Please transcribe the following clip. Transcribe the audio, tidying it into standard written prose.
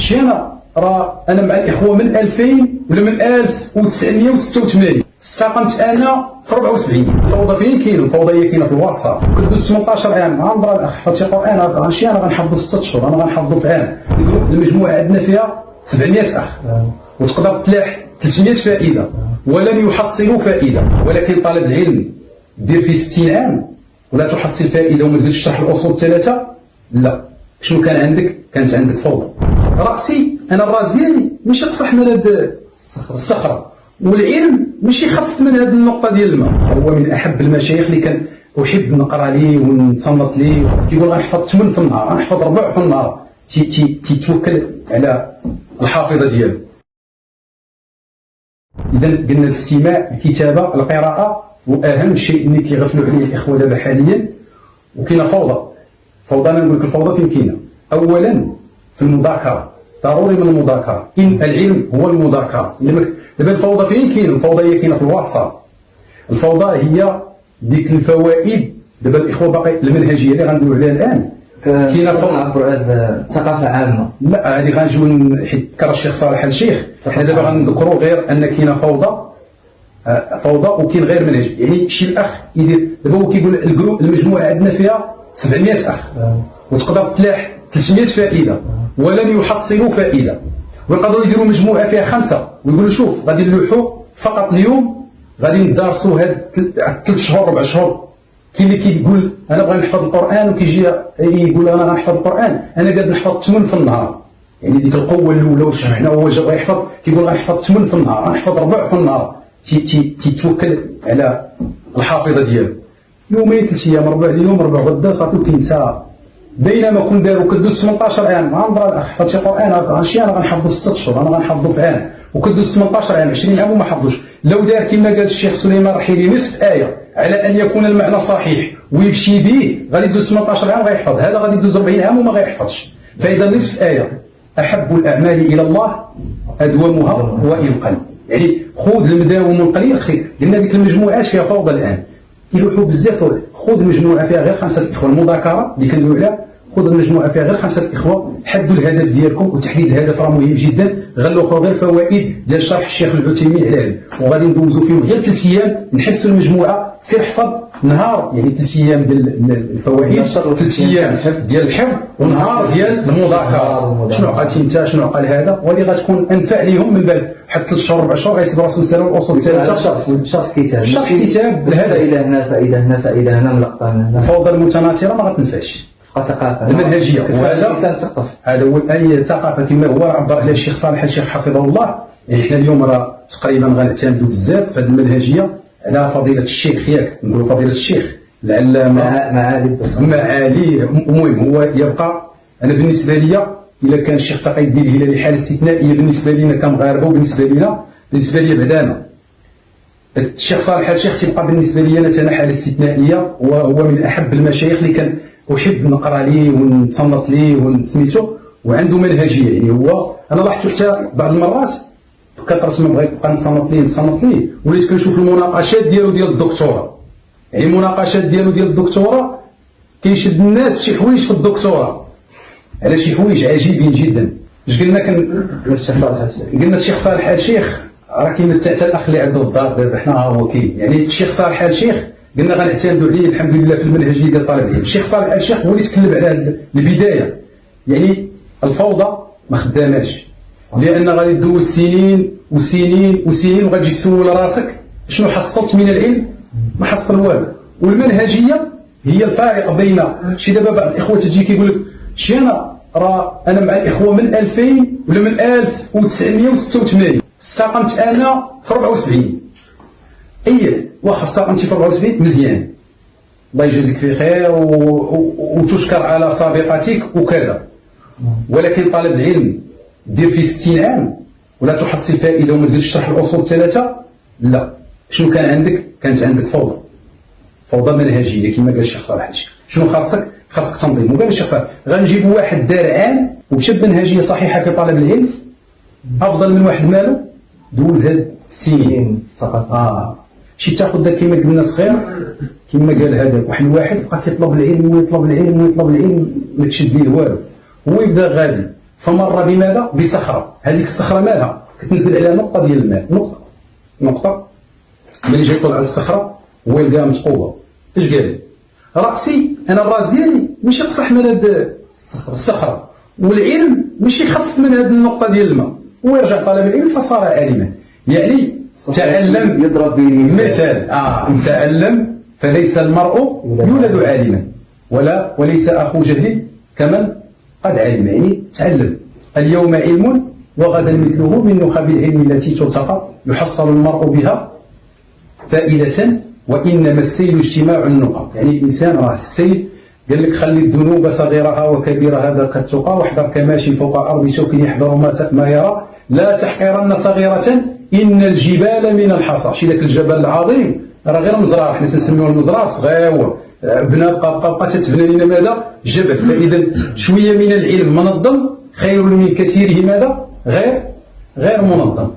شي راه انا مع الاخوه من 2000 ولا من 1986 استقمت انا في 74. الفوضى فين كاين؟ الفوضى هي كاينه في الواتساب. كدوز 18 عام غنضرب الاخ حفظ شي قران، هذا شي انا غنحفظه في 6 شهور، انا غنحفظه في عام. المجموعه عندنا فيها 700 اخ وتقدر تلاح 300 فائده ولن يحصلوا فائده. ولكن طالب العلم دير فيه 60 عام ولا تحصل فائده وما تقدرش تشرح الاصول الثلاثه، لا. شنو كان عندك؟ كانت عندك فوضى. راسي انا الراس ديالي ماشي قصح من هاد الصخره، والعلم ماشي خف من هاد النقطه ديال الماء. هو من احب المشايخ اللي كان احب نقرا ليه ونتصنت ليه، كيقول غنحفظ 8 في النهار، غنحفظ 4 في النهار، تيتوكل على الحافظه ديالو. اذا قلنا الاستماع، الكتابه، القراءه، واهم شيء اللي كيغفلوا عليه الاخوه دابا حاليا. وكاينه فوضى انا نقول لك الفوضى فين كاينه؟ اولا في المذاكره، ضروري من المذاكره، ان العلم هو المذاكره. دابا الفوضى فين كاينه؟ الفوضى هي كاينه في الواتساب. الفوضى هي ديك الفوائد. دابا الاخوه باقي المنهجيه اللي غندويو عليها الان كاينه نعبروا على ثقافه عامه. لا هذه غنجيو حيت ذكر الشيخ صالح الشيخ، حنا دابا غنذكروا غير ان كاينه فوضى وكاين غير منهج. يعني شي الاخ يدير دابا هو كيقول المجموعه عندنا فيها 700 اخ وتقدر تلاح 300 فائده ولن يحصلوا فائده، ويقدروا يديروا مجموعه فيها 5 ويقولوا شوف غادي نلوحوا فقط اليوم، غادي ندرسوا هاد 3 شهور 4 شهور. كاين اللي كيقول انا بغا نحفظ القران وكيجي يقول انا غنحفظ القران، انا قاعد نحفظ 8 في النهار. يعني ديك القوه الاولى واش حنا هو جا بغا يحفظ كيقول غنحفظ 8 في النهار، غنحفظ 4 في النهار. تيتوكل على الحافظه ديالو. يومين 3 ايام 4 اليوم 4 غدا صافي وكينسى. بينما كون دارو كدوز 18 عام غنضرب الاخ حفظ شي قران، هذا شي انا غنحفظه في 6 شهور، انا غنحفظه في عام. وكدوز 18 عام 20 عام وما حفظوش. لو دار كما قال الشيخ سليمان الرحيلي نصف ايه على ان يكون المعنى صحيح ويمشي به، غادي يدوز 18 عام غيحفظ، هذا غادي يدوز 40 عام وما غيحفظش. فاذا نصف ايه احب الاعمال الى الله ادومها وان قل. يعني خذ المداوم القليل خير. قلنا ديك المجموعات فيها فوضى الان، يلوحوا بزاف. خذ مجموعه فيها غير 5 اخوه، المذاكره اللي كندويو عليها، خذ المجموعه فيها غير 5 اخوه، حدوا الهدف ديالكم. وتحديد الهدف راه مهم جدا. غلقوا غير فوائد ديال شرح الشيخ العثيمين على هذا، وغادي ندوزوا فيهم غير 3 ايام نحبسوا المجموعه. سير احفظ نهار، يعني 3 ايام ديال الفوائد، 3 ايام ديال الحفظ ونهار ديال المذاكره. شنو عقلتي انت، شنو عقل هذا، وهذه غتكون انفع ليهم من بعد. حتى 3 شهور 4 شهور غيسيبوا راسهم يسالوا الاصول الثلاثه. شرح كتاب بالهدف. فائده هنا فائده هنا فائده هنا ملقطه هنا. الفوضى المتناثره ما غتنفعش. ثقافه المنهجيه هذا هو اي ثقافه كما هو عبر عليها الشيخ صالح الشيخ حفظه الله. يعني حنا اليوم راه تقريبا غنعتمدوا بزاف في هذه المنهجيه على فضيله الشيخ، ياك نقولوا فضيله الشيخ العلامه معالي. المهم هو يبقى. انا بالنسبه لي الا كان الشيخ تقي الدين الهلالي حاله استثنائيه بالنسبه لنا كمغاربه، وبالنسبه لنا بالنسبه لي بعدانا الشيخ صالح الشيخ تيبقى بالنسبه لي انا حاله استثنائيه. وهو من احب المشايخ اللي كان احب نقرا ليه ونتصنت ليه ونسميتو، وعنده منهجيه. يعني هو انا لاحظت حتى بعض المرات كثرت ما بغيت نبقى نتصنت ليه وليت كنشوف المناقشات ديالو ديال الدكتوراه. يعني المناقشات ديالو ديال الدكتوراه كيشد الناس بشي حوايج في الدكتوراه على شي حوايج عجيبين جدا. اش قلنا قلنا الشيخ صالح الشيخ راه كاين حتى الاخ اللي عنده الدار دابا حنا هو كاين. يعني الشيخ صالح الشيخ قلنا غنعتمدوا عليه الحمد لله في المنهجيه ديال طالب العلم. الشيخ صالح الشيخ هو اللي تكلم على هذه البدايه. يعني الفوضى ما خداماش، لان غادي دوز سنين وسنين وسنين وغادي تسول راسك شنو حصلت من العلم؟ ما حصل والو. والمنهجيه هي الفارق بين شي. دابا بعض الاخوه تجي كيقول لك شي انا مع الاخوه من 2000 ولا من 1986 استقمت انا في 74. واخا استقمتي في 74 مزيان، الله يجازيك في خير وتشكر على سابقتك وكذا. ولكن طالب العلم دير فيه 60 عام ولا تحصل فائده وما تقدرش تشرح الاصول الثلاثه، لا. شنو كان عندك؟ كانت عندك فوضى منهجيه كما قال الشيخ صالح الشيخ. شنو خاصك تنظيم. وقال الشيخ صالح غنجيب واحد دار عام ومشى بمنهجيه صحيحه في طلب العلم افضل من واحد مالو دوز هاد السنين فقط. شي تاخذ داك كما قلنا صغير كما قال هذا واحد بقى كيطلب العلم ويطلب العلم ويطلب العلم ما تشد ليه والو. هو يبدا غادي فمر بماذا؟ بصخرة. هذيك الصخرة مالها؟ كتنزل عليها نقطة ديال الماء، نقطة. ملي جا يطلع على الصخرة هو يلقاها متقوبة. اش قال لي؟ رأسي أنا الراس ديالي ماشي يقصح من هاد الصخرة، والعلم ماشي يخف من هاد النقطة ديال الماء. ويرجع طالب العلم فصار عالما. يعني تعلم، يضرب مثال تعلم فليس المرء يولد عالما وليس أخو جهل كمن قد علم. يعني تعلم. اليوم علم وغدا مثله من نخب العلم التي تلتقى يحصل المرء بها فائدة وإنما السيل اجتماع النقى. يعني الإنسان راه السيل، قال لك خلي الذنوب صغيرها وكبيرها ذاك التقى واحذر كماشي فوق أرض شوك يحذر ما يرى لا تحقرن صغيرة إن الجبال من الحصى. شي ذاك الجبل العظيم راه غير مزرعة، حنا تنسميوه المزرعة صغيور، بقى تتبنى لنا ماذا؟ جبل. فإذا شوية من العلم منظم خير من كثيره ماذا؟ غير منظم.